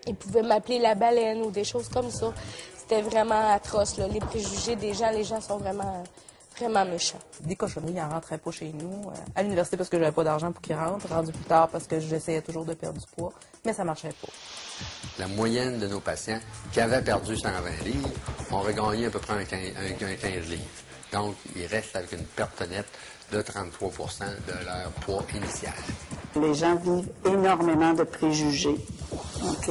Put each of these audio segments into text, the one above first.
Ils pouvaient m'appeler la baleine ou des choses comme ça. C'était vraiment atroce, là. Les préjugés des gens, les gens sont vraiment méchants. Des cochonneries, ils n'en rentraient pas chez nous. À l'université parce que j'avais pas d'argent pour qu'ils rentrent. Rendu plus tard parce que j'essayais toujours de perdre du poids. Mais ça marchait pas. La moyenne de nos patients qui avaient perdu 120 livres ont regagné à peu près un 15 livres. Donc, ils restent avec une perte nette de 33 de leur poids initial. Les gens vivent énormément de préjugés. OK?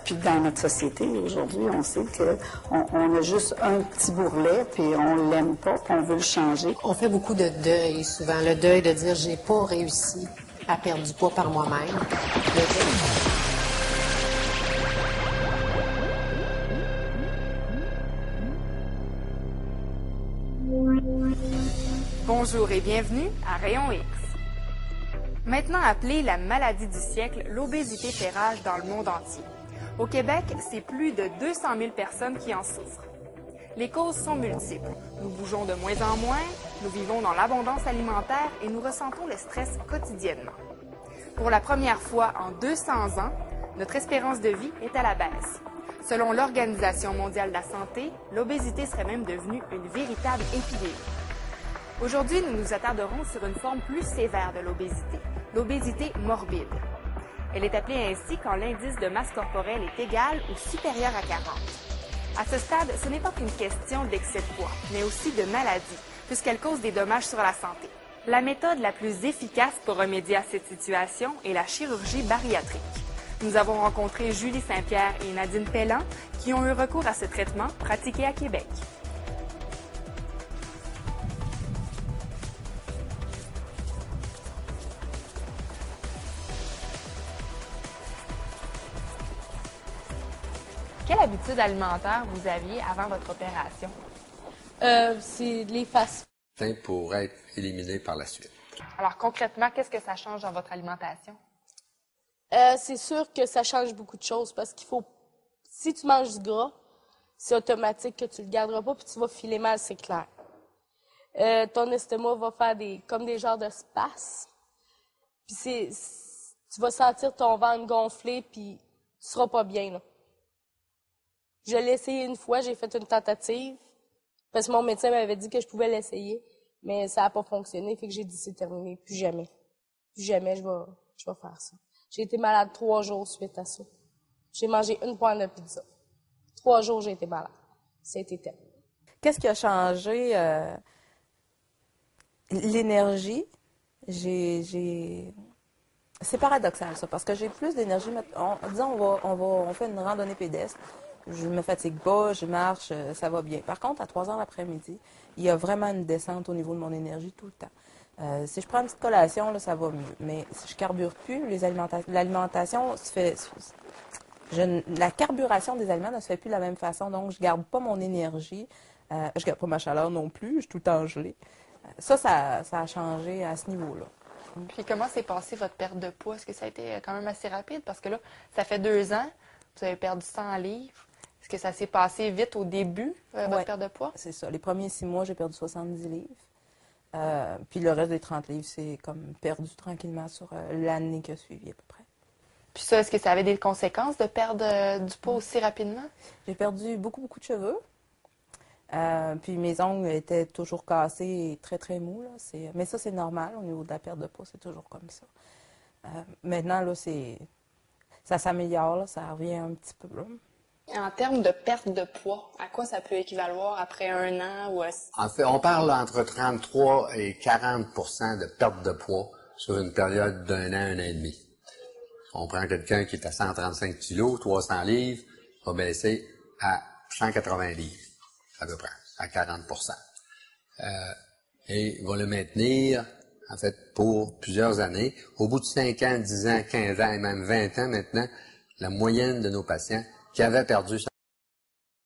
Puis dans notre société, aujourd'hui, on sait qu'on a juste un petit bourrelet, puis on l'aime pas, puis on veut le changer. On fait beaucoup de deuil, souvent. Le deuil de dire « j'ai pas réussi à perdre du poids par moi-même ». Bonjour et bienvenue à Rayon X. Maintenant appelée la maladie du siècle, l'obésité fait rage dans le monde entier. Au Québec, c'est plus de 200 000 personnes qui en souffrent. Les causes sont multiples. Nous bougeons de moins en moins, nous vivons dans l'abondance alimentaire et nous ressentons le stress quotidiennement. Pour la première fois en 200 ans, notre espérance de vie est à la baisse. Selon l'Organisation mondiale de la santé, l'obésité serait même devenue une véritable épidémie. Aujourd'hui, nous nous attarderons sur une forme plus sévère de l'obésité morbide. Elle est appelée ainsi quand l'indice de masse corporelle est égal ou supérieur à 40. À ce stade, ce n'est pas qu'une question d'excès de poids, mais aussi de maladie, puisqu'elle cause des dommages sur la santé. La méthode la plus efficace pour remédier à cette situation est la chirurgie bariatrique. Nous avons rencontré Julie Saint-Pierre et Nadine Pellan qui ont eu recours à ce traitement pratiqué à Québec. Quelle habitude alimentaire vous aviez avant votre opération? C'est les fast Pour être éliminé par la suite. Alors concrètement, qu'est-ce que ça change dans votre alimentation? c'est sûr que ça change beaucoup de choses parce qu'il faut, si tu manges du gras, c'est automatique que tu le garderas pas puis tu vas filer mal, c'est clair. Ton estomac va faire comme des genres de spasmes. Puis tu vas sentir ton ventre gonfler puis tu seras pas bien, là. Je l'ai essayé une fois, j'ai fait une tentative, parce que mon médecin m'avait dit que je pouvais l'essayer, mais ça n'a pas fonctionné, fait que j'ai dit c'est terminé, plus jamais. Plus jamais je vais faire ça. J'ai été malade 3 jours suite à ça. J'ai mangé une pointe de pizza. 3 jours, j'ai été malade. C'était terrible. Qu'est-ce qui a changé? L'énergie. C'est paradoxal, ça, parce que j'ai plus d'énergie. Disons, on fait une randonnée pédestre. Je me fatigue pas, je marche, ça va bien. Par contre, à 3 heures l'après-midi, il y a vraiment une descente au niveau de mon énergie tout le temps. Si je prends une petite collation, là, ça va mieux. Mais si je carbure plus, l'alimentation se fait... la carburation des aliments ne se fait plus de la même façon, donc je garde pas mon énergie. Je garde pas ma chaleur non plus, je suis tout le temps gelée. Ça a changé à ce niveau-là. Puis comment s'est passée votre perte de poids? Est-ce que ça a été quand même assez rapide? Parce que là, ça fait 2 ans, vous avez perdu 100 livres. Est-ce que ça s'est passé vite au début, votre perte de poids? C'est ça. Les premiers 6 mois, j'ai perdu 70 livres. Puis le reste des 30 livres, c'est comme perdu tranquillement sur l'année qui a suivi à peu près. Puis ça, est-ce que ça avait des conséquences de perdre du poids aussi rapidement? J'ai perdu beaucoup de cheveux. Puis mes ongles étaient toujours cassés et très, très mous. Là. Mais ça, c'est normal au niveau de la perte de poids, c'est toujours comme ça. Maintenant, là, ça s'améliore, là, ça revient un petit peu. Là. En termes de perte de poids, à quoi ça peut équivaloir après 1 an? Ou... En fait, on parle entre 33 et 40 de perte de poids sur une période d'1 an, 1 an et demi. On prend quelqu'un qui est à 135 kilos, 300 livres, va baisser à 180 livres, à peu près, à 40 et va le maintenir, en fait, pour plusieurs années. Au bout de 5 ans, 10 ans, 15 ans et même 20 ans maintenant, la moyenne de nos patients qui avaient perdu